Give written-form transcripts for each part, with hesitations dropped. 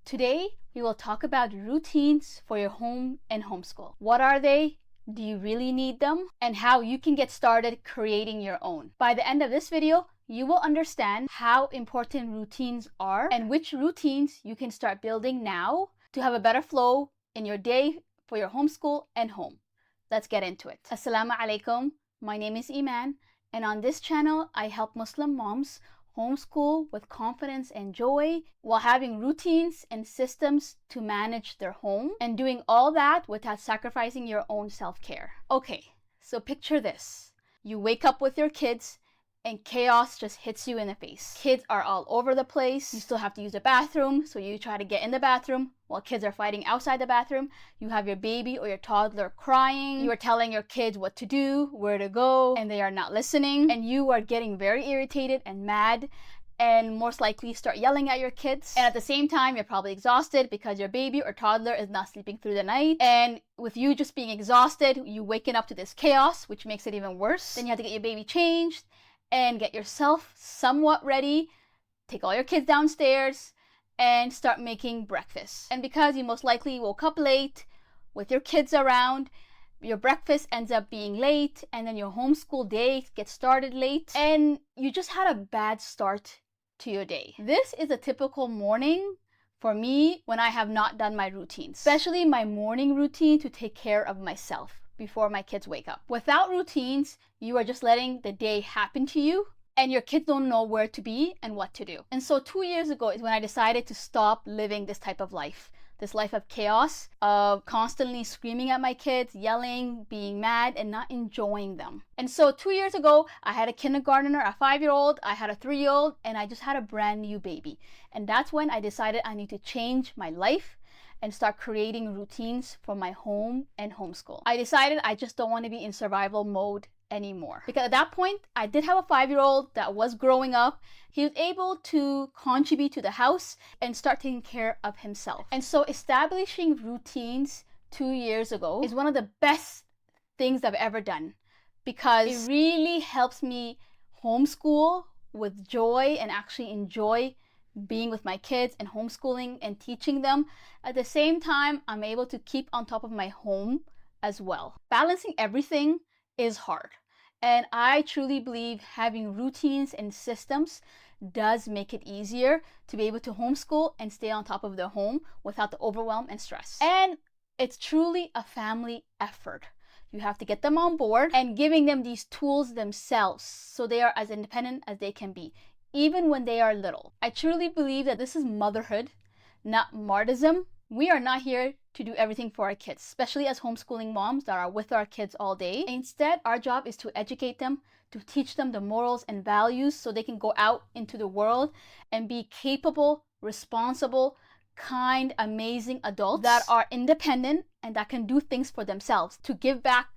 Today, we will talk about routines for your home and homeschool. What are they? Do you really need them? And how you can get started creating your own. By the end of this video, you will understand how important routines are and which routines you can start building now to have a better flow in your day for your homeschool and home. Let's get into it. Assalamu alaikum. My name is Iman, and on this channel, I help Muslim moms homeschool with confidence and joy while having routines and systems to manage their home and doing all that without sacrificing your own self-care. Okay, so picture this. You wake up with your kids and chaos just hits you in the face. Kids are all over the place. You still have to use the bathroom, so you try to get in the bathroom while kids are fighting outside the bathroom. You have your baby or your toddler crying. You are telling your kids what to do, where to go, and they are not listening. And you are getting very irritated and mad and most likely start yelling at your kids. And at the same time, you're probably exhausted because your baby or toddler is not sleeping through the night. And with you just being exhausted, you waking up to this chaos, which makes it even worse. Then you have to get your baby changed and get yourself somewhat ready, take all your kids downstairs, and start making breakfast. And because you most likely woke up late with your kids around, your breakfast ends up being late, and then your homeschool day gets started late, and you just had a bad start to your day. This is a typical morning for me when I have not done my routine, especially my morning routine to take care of myself before my kids wake up. Without routines, you are just letting the day happen to you, and your kids don't know where to be and what to do. And so 2 years ago is when I decided to stop living this type of life. This life of chaos, of constantly screaming at my kids, yelling, being mad, and not enjoying them. And so 2 years ago, I had a kindergartner, a 5-year-old, I had a 3-year-old, and I just had a brand new baby. And that's when I decided I need to change my life and start creating routines for my home and homeschool. I decided I just don't want to be in survival mode anymore. Because at that point, I did have a 5-year-old that was growing up. He was able to contribute to the house and start taking care of himself. And so establishing routines 2 years ago is one of the best things I've ever done, because it really helps me homeschool with joy and actually enjoy being with my kids and homeschooling and teaching them. At the same time, I'm able to keep on top of my home as well. Balancing everything is hard, and I truly believe having routines and systems does make it easier to be able to homeschool and stay on top of the home without the overwhelm and stress. And it's truly a family effort. You have to get them on board and giving them these tools themselves so they are as independent as they can be, even when they are little. I truly believe that this is motherhood, not martyrdom. We are not here to do everything for our kids, especially as homeschooling moms that are with our kids all day. Instead, our job is to educate them, to teach them the morals and values so they can go out into the world and be capable, responsible, kind, amazing adults that are independent and that can do things for themselves to give back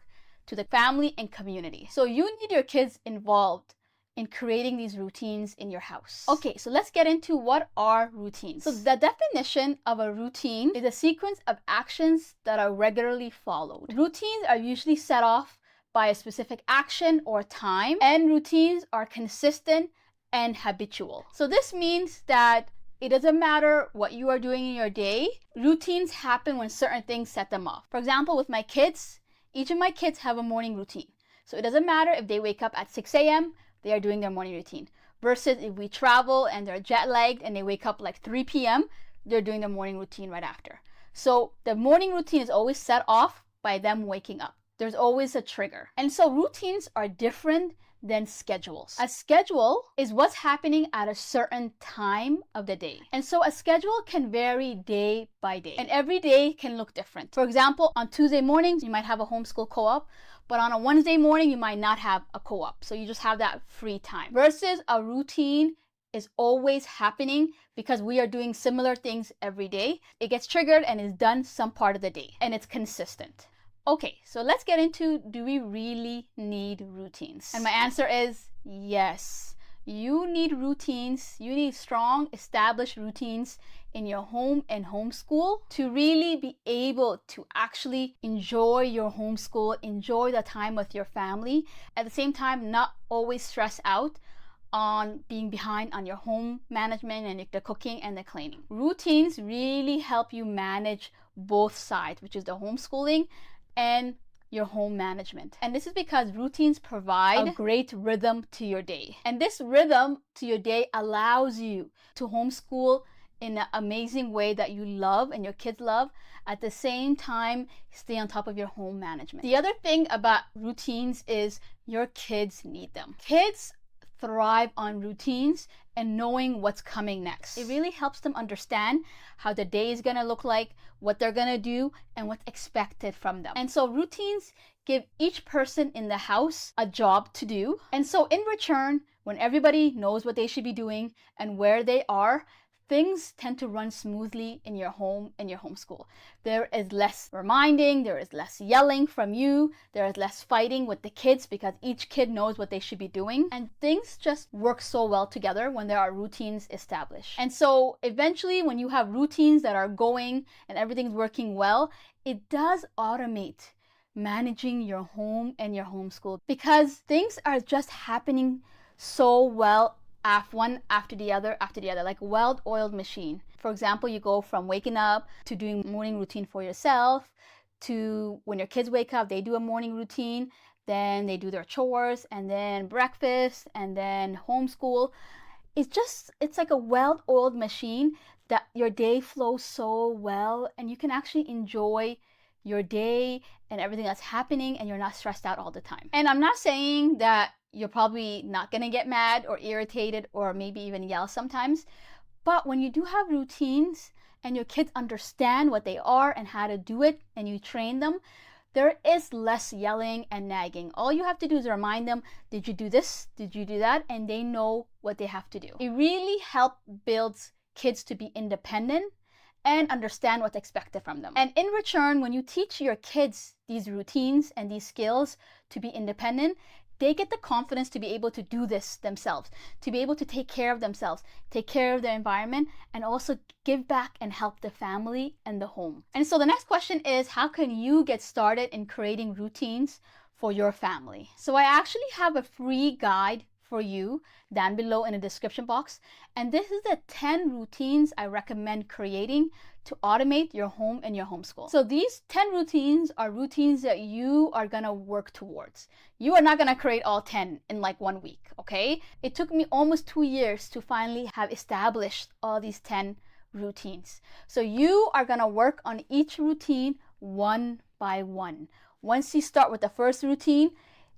to the family and community. So you need your kids involved in creating these routines in your house. Okay, so let's get into what are routines. So the definition of a routine is a sequence of actions that are regularly followed. Routines are usually set off by a specific action or time, and routines are consistent and habitual. So this means that it doesn't matter what you are doing in your day, routines happen when certain things set them off. For example, with my kids, each of my kids have a morning routine. So it doesn't matter if they wake up at 6 a.m., they are doing their morning routine. Versus if we travel and they're jet lagged and they wake up like 3 p.m., they're doing their morning routine right after. So the morning routine is always set off by them waking up. There's always a trigger. And so routines are different than schedules. A schedule is what's happening at a certain time of the day. And so a schedule can vary day by day, and every day can look different. For example, on Tuesday mornings, you might have a homeschool co-op, but on a Wednesday morning, you might not have a co-op. So you just have that free time. Versus a routine is always happening because we are doing similar things every day. It gets triggered and is done some part of the day, and it's consistent. Okay, so let's get into, do we really need routines? And my answer is yes. You need routines. You need strong, established routines in your home and homeschool to really be able to actually enjoy your homeschool, enjoy the time with your family. At the same time, not always stress out on being behind on your home management and the cooking and the cleaning. Routines really help you manage both sides, which is the homeschooling and your home management. And this is because routines provide a great rhythm to your day. And this rhythm to your day allows you to homeschool in an amazing way that you love and your kids love, at the same time stay on top of your home management. The other thing about routines is your kids need them. Kids thrive on routines and knowing what's coming next. It really helps them understand how the day is gonna look like, what they're gonna do, and what's expected from them. And so routines give each person in the house a job to do. And so in return, when everybody knows what they should be doing and where they are, things tend to run smoothly in your home and your homeschool. There is less reminding, there is less yelling from you, there is less fighting with the kids because each kid knows what they should be doing, and things just work so well together when there are routines established. And so eventually when you have routines that are going and everything's working well, it does automate managing your home and your homeschool because things are just happening so well one after the other, like a well-oiled machine. For example, you go from waking up to doing morning routine for yourself to when your kids wake up, they do a morning routine, then they do their chores, and then breakfast, and then homeschool. It's like a well-oiled machine that your day flows so well, and you can actually enjoy your day and everything that's happening, and you're not stressed out all the time. And I'm not saying that you're probably not going to get mad or irritated or maybe even yell sometimes. But when you do have routines and your kids understand what they are and how to do it and you train them, there is less yelling and nagging. All you have to do is remind them, did you do this? Did you do that? And they know what they have to do. It really helps build kids to be independent and understand what's expected from them. And in return, when you teach your kids these routines and these skills to be independent, they get the confidence to be able to do this themselves, to be able to take care of themselves, take care of their environment, and also give back and help the family and the home. And so the next question is, how can you get started in creating routines for your family? So I actually have a free guide for you down below in the description box. And this is the 10 routines I recommend creating to automate your home and your homeschool. So these 10 routines are routines that you are gonna work towards. You are not gonna create all 10 in like 1 week, okay? It took me almost 2 years to finally have established all these 10 routines. So you are gonna work on each routine one by one. Once you start with the first routine,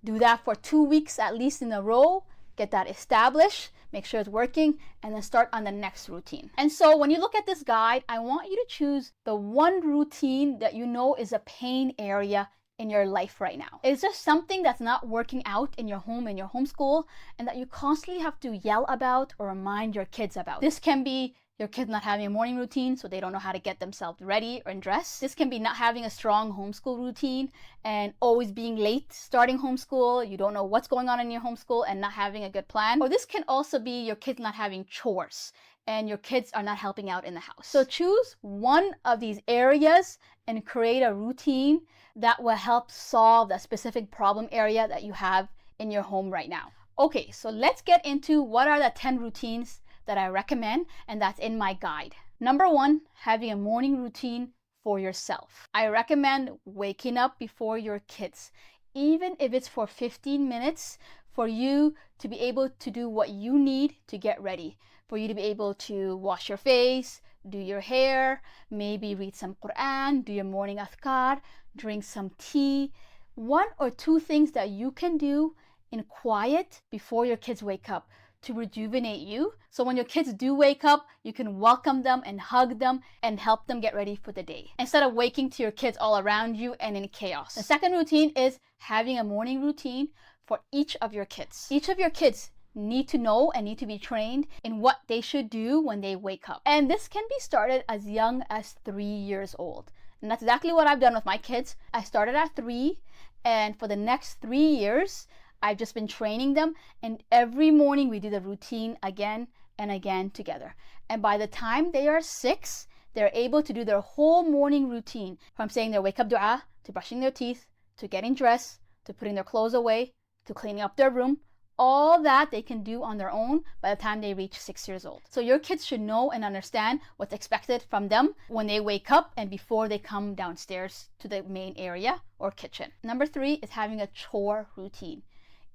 do that for 2 weeks at least in a row, get that established, make sure it's working, and then start on the next routine. And so when you look at this guide, I want you to choose the one routine that you know is a pain area in your life right now. Is there something that's not working out in your home and your homeschool and that you constantly have to yell about or remind your kids about? This can be your kids not having a morning routine, so they don't know how to get themselves ready or dressed. This can be not having a strong homeschool routine and always being late starting homeschool. You don't know what's going on in your homeschool and not having a good plan. Or this can also be your kids not having chores and your kids are not helping out in the house. So choose one of these areas and create a routine that will help solve that specific problem area that you have in your home right now. Okay, so let's get into what are the 10 routines that I recommend, and that's in my guide. Number 1, having a morning routine for yourself. I recommend waking up before your kids, even if it's for 15 minutes, for you to be able to do what you need to get ready, for you to be able to wash your face, do your hair, maybe read some Quran, do your morning adhkar, drink some tea. 1 or 2 things that you can do in quiet before your kids wake up to rejuvenate you. So when your kids do wake up, you can welcome them and hug them and help them get ready for the day, instead of waking to your kids all around you and in chaos. The second routine is having a morning routine for each of your kids. Each of your kids need to know and need to be trained in what they should do when they wake up. And this can be started as young as 3 years old. And that's exactly what I've done with my kids. I started at 3, and for the next 3 years, I've just been training them, and every morning we do the routine again and again together. And by the time they are 6, they're able to do their whole morning routine, from saying their wake up dua, to brushing their teeth, to getting dressed, to putting their clothes away, to cleaning up their room, all that they can do on their own by the time they reach 6 years old. So your kids should know and understand what's expected from them when they wake up and before they come downstairs to the main area or kitchen. Number 3 is having a chore routine.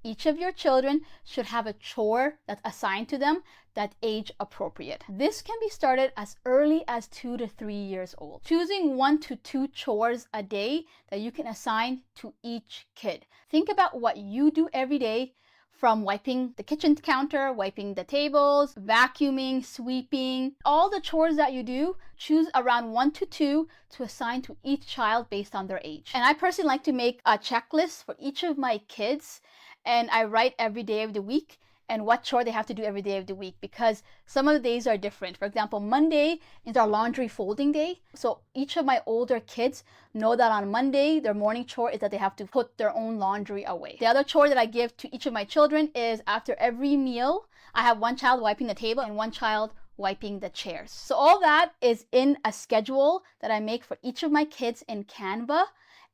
Each of your children should have a chore that's assigned to them that's age appropriate. This can be started as early as 2 to 3 years old. Choosing 1 to 2 chores a day that you can assign to each kid. Think about what you do every day, from wiping the kitchen counter, wiping the tables, vacuuming, sweeping, all the chores that you do. Choose around 1 to 2 to assign to each child based on their age. And I personally like to make a checklist for each of my kids, and I write every day of the week and what chore they have to do every day of the week, because some of the days are different. For example, Monday is our laundry folding day. So each of my older kids know that on Monday, their morning chore is that they have to put their own laundry away. The other chore that I give to each of my children is after every meal, I have one child wiping the table and one child wiping the chairs. So all that is in a schedule that I make for each of my kids in Canva.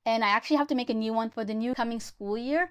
And I actually have to make a new one for the new coming school year.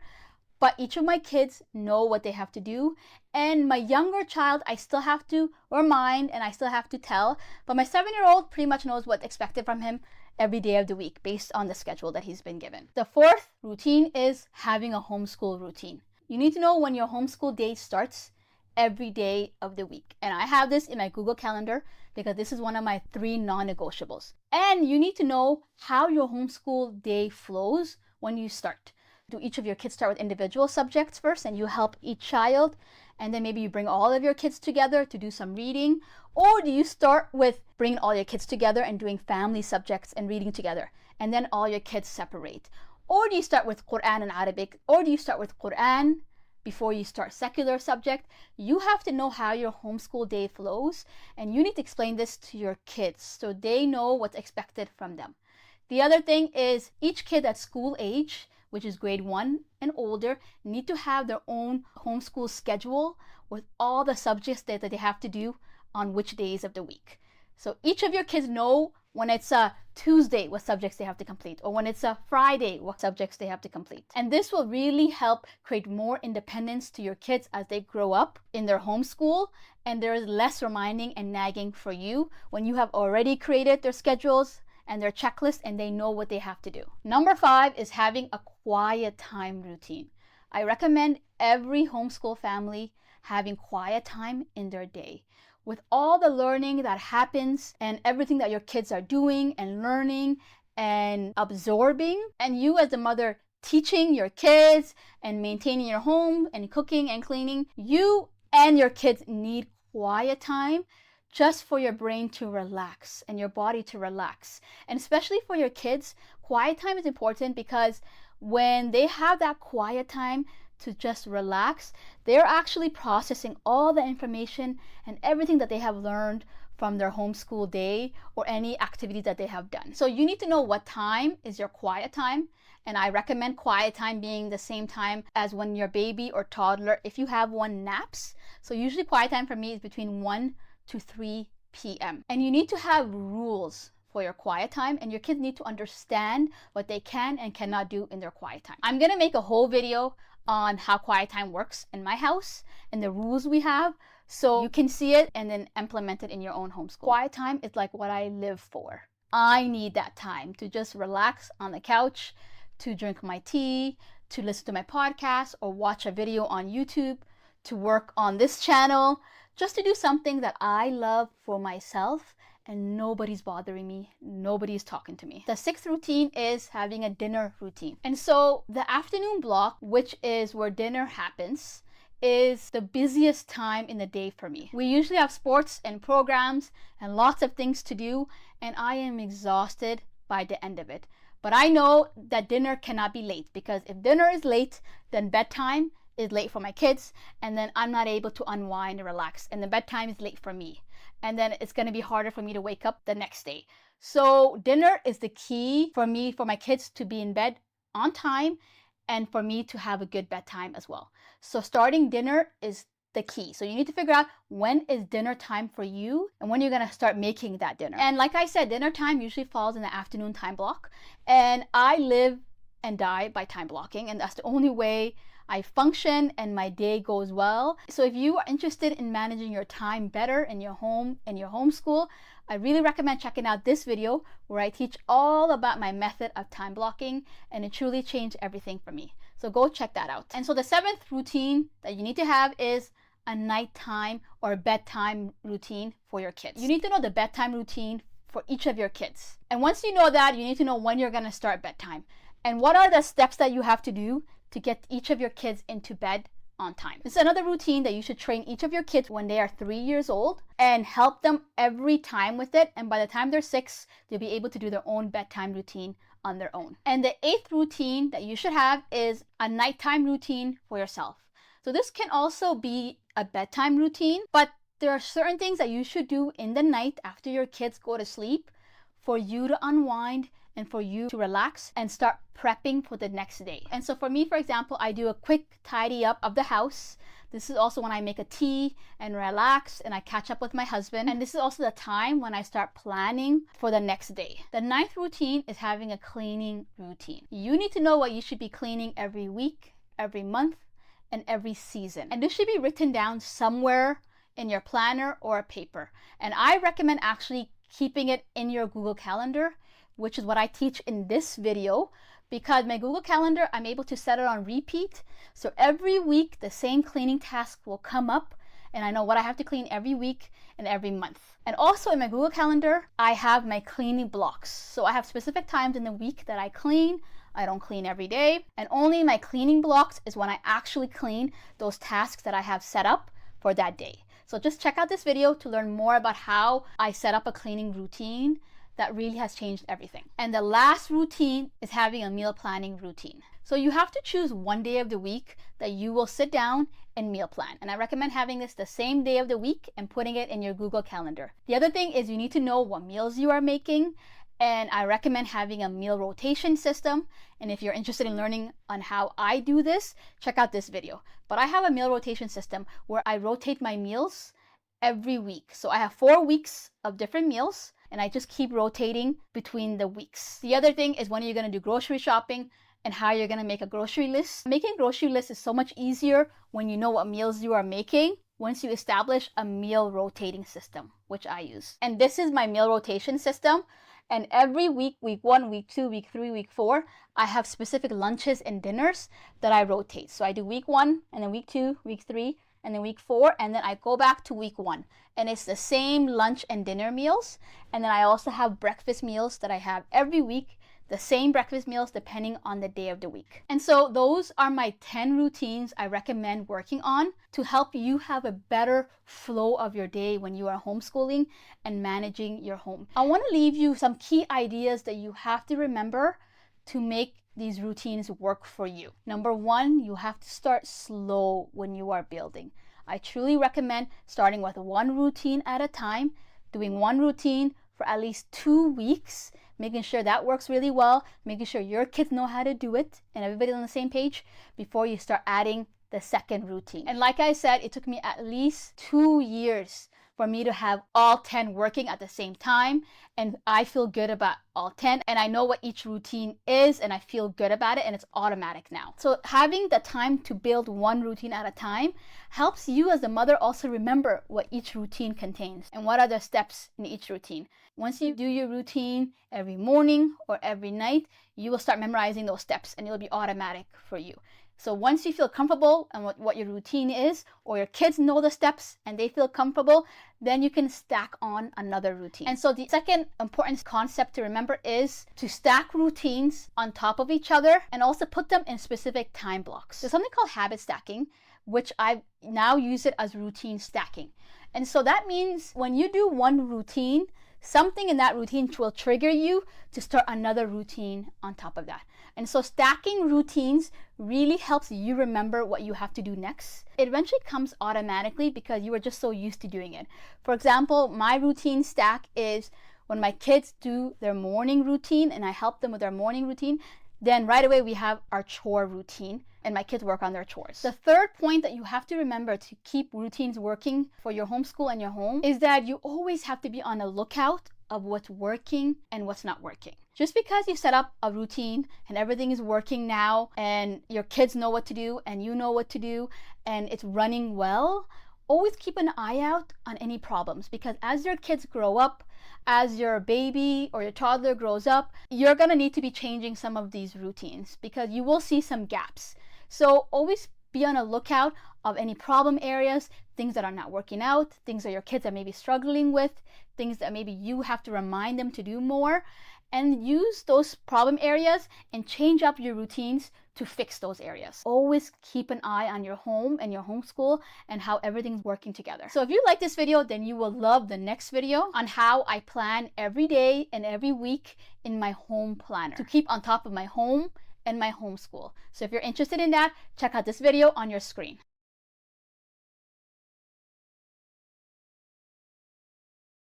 But each of my kids know what they have to do. And my younger child, I still have to remind and I still have to tell. But my 7-year-old pretty much knows what's expected from him every day of the week based on the schedule that he's been given. The 4th routine is having a homeschool routine. You need to know when your homeschool day starts every day of the week. And I have this in my Google Calendar because this is one of my 3 non-negotiables. And you need to know how your homeschool day flows when you start. Do each of your kids start with individual subjects first and you help each child, and then maybe you bring all of your kids together to do some reading? Or do you start with bringing all your kids together and doing family subjects and reading together, and then all your kids separate? Or do you start with Quran and Arabic? Or do you start with Quran before you start secular subject? You have to know how your homeschool day flows, and you need to explain this to your kids so they know what's expected from them. The other thing is each kid at school age, which is grade 1 and older, need to have their own homeschool schedule with all the subjects that they have to do on which days of the week. So each of your kids know when it's a Tuesday what subjects they have to complete, or when it's a Friday what subjects they have to complete. And this will really help create more independence to your kids as they grow up in their homeschool, and there is less reminding and nagging for you when you have already created their schedules and their checklist and they know what they have to do. Number 5 is having a quiet time routine. I recommend every homeschool family having quiet time in their day. With all the learning that happens and everything that your kids are doing and learning and absorbing, and you as the mother teaching your kids and maintaining your home and cooking and cleaning, you and your kids need quiet time just for your brain to relax and your body to relax. And especially for your kids, quiet time is important because when they have that quiet time to just relax, they're actually processing all the information and everything that they have learned from their homeschool day or any activity that they have done. So you need to know what time is your quiet time. And I recommend quiet time being the same time as when your baby or toddler, if you have one, naps. So usually quiet time for me is between 1 to 3 p.m. And you need to have rules for your quiet time, and your kids need to understand what they can and cannot do in their quiet time. I'm gonna make a whole video on how quiet time works in my house and the rules we have, so you can see it and then implement it in your own homeschool. Quiet time is like what I live for. I need that time to just relax on the couch, to drink my tea, to listen to my podcast or watch a video on YouTube, to work on this channel, just to do something that I love for myself and nobody's bothering me, nobody's talking to me. The 6th routine is having a dinner routine. And so the afternoon block, which is where dinner happens, is the busiest time in the day for me. We usually have sports and programs and lots of things to do, and I am exhausted by the end of it. But I know that dinner cannot be late, because if dinner is late, then bedtime is late for my kids, and then I'm not able to unwind and relax, and the bedtime is late for me, and then it's going to be harder for me to wake up the next day. So dinner is the key for me, for my kids to be in bed on time, and for me to have a good bedtime as well. So starting dinner is the key. So you need to figure out when is dinner time for you and when you're going to start making that dinner. And like I said, dinner time usually falls in the afternoon time block, and I live and die by time blocking, and that's the only way I function and my day goes well. So if you are interested in managing your time better in your home and your homeschool, I really recommend checking out this video where I teach all about my method of time blocking, and it truly changed everything for me. So go check that out. And so the 7th routine that you need to have is a nighttime or bedtime routine for your kids. You need to know the bedtime routine for each of your kids. And once you know that, you need to know when you're going to start bedtime and what are the steps that you have to do to get each of your kids into bed on time. This is another routine that you should train each of your kids when they are 3 years old and help them every time with it. And by the time they're 6, they'll be able to do their own bedtime routine on their own. And the 8th routine that you should have is a nighttime routine for yourself. So this can also be a bedtime routine, but there are certain things that you should do in the night after your kids go to sleep for you to unwind and for you to relax and start prepping for the next day. And so for me, for example, I do a quick tidy up of the house. This is also when I make a tea and relax and I catch up with my husband. And this is also the time when I start planning for the next day. The 9th routine is having a cleaning routine. You need to know what you should be cleaning every week, every month, and every season. And this should be written down somewhere in your planner or a paper. And I recommend actually keeping it in your Google Calendar, which is what I teach in this video, because my Google Calendar, I'm able to set it on repeat. So every week, the same cleaning task will come up and I know what I have to clean every week and every month. And also in my Google Calendar, I have my cleaning blocks. So I have specific times in the week that I clean. I don't clean every day. And only my cleaning blocks is when I actually clean those tasks that I have set up for that day. So just check out this video to learn more about how I set up a cleaning routine that really has changed everything. And the last routine is having a meal planning routine. So you have to choose one day of the week that you will sit down and meal plan. And I recommend having this the same day of the week and putting it in your Google Calendar. The other thing is you need to know what meals you are making. And I recommend having a meal rotation system. And if you're interested in learning on how I do this, check out this video. But I have a meal rotation system where I rotate my meals every week. So I have 4 weeks of different meals and I just keep rotating between the weeks. The other thing is when you're going to do grocery shopping and how you're going to make a grocery list. Making a grocery list is so much easier when you know what meals you are making once you establish a meal rotating system, which I use. And this is my meal rotation system. And every week, week 1, week 2, week 3, week 4, I have specific lunches and dinners that I rotate. So I do week 1 and then week 2, week 3, and then week 4, and then I go back to week 1. And it's the same lunch and dinner meals. And then I also have breakfast meals that I have every week, the same breakfast meals depending on the day of the week. And so those are my 10 routines I recommend working on to help you have a better flow of your day when you are homeschooling and managing your home. I want to leave you some key ideas that you have to remember to make these routines work for you. Number 1, you have to start slow when you are building. I truly recommend starting with one routine at a time, doing one routine for at least 2 weeks, making sure that works really well, making sure your kids know how to do it and everybody's on the same page before you start adding the second routine. And like I said, it took me at least 2 years for me to have all 10 working at the same time. And I feel good about all 10. And I know what each routine is and I feel good about it and it's automatic now. So having the time to build one routine at a time helps you as the mother also remember what each routine contains and what are the steps in each routine. Once you do your routine every morning or every night, you will start memorizing those steps and it'll be automatic for you. So once you feel comfortable and what your routine is, or your kids know the steps and they feel comfortable, then you can stack on another routine. And so the second important concept to remember is to stack routines on top of each other and also put them in specific time blocks. There's something called habit stacking, which I now use it as routine stacking. And so that means when you do one routine, something in that routine will trigger you to start another routine on top of that. And so stacking routines really helps you remember what you have to do next. It eventually comes automatically because you are just so used to doing it. For example, my routine stack is when my kids do their morning routine and I help them with their morning routine, then right away we have our chore routine and my kids work on their chores. The third point that you have to remember to keep routines working for your homeschool and your home is that you always have to be on a lookout of what's working and what's not working. Just because you set up a routine and everything is working now and your kids know what to do and you know what to do and it's running well, always keep an eye out on any problems, because as your kids grow up, as your baby or your toddler grows up, you're going to need to be changing some of these routines because you will see some gaps. So always be on a lookout of any problem areas, things that are not working out, things that your kids are maybe struggling with, things that maybe you have to remind them to do more, and use those problem areas and change up your routines to fix those areas. Always keep an eye on your home and your homeschool and how everything's working together. So if you like this video, then you will love the next video on how I plan every day and every week in my home planner to keep on top of my home and my homeschool. So if you're interested in that, check out this video on your screen.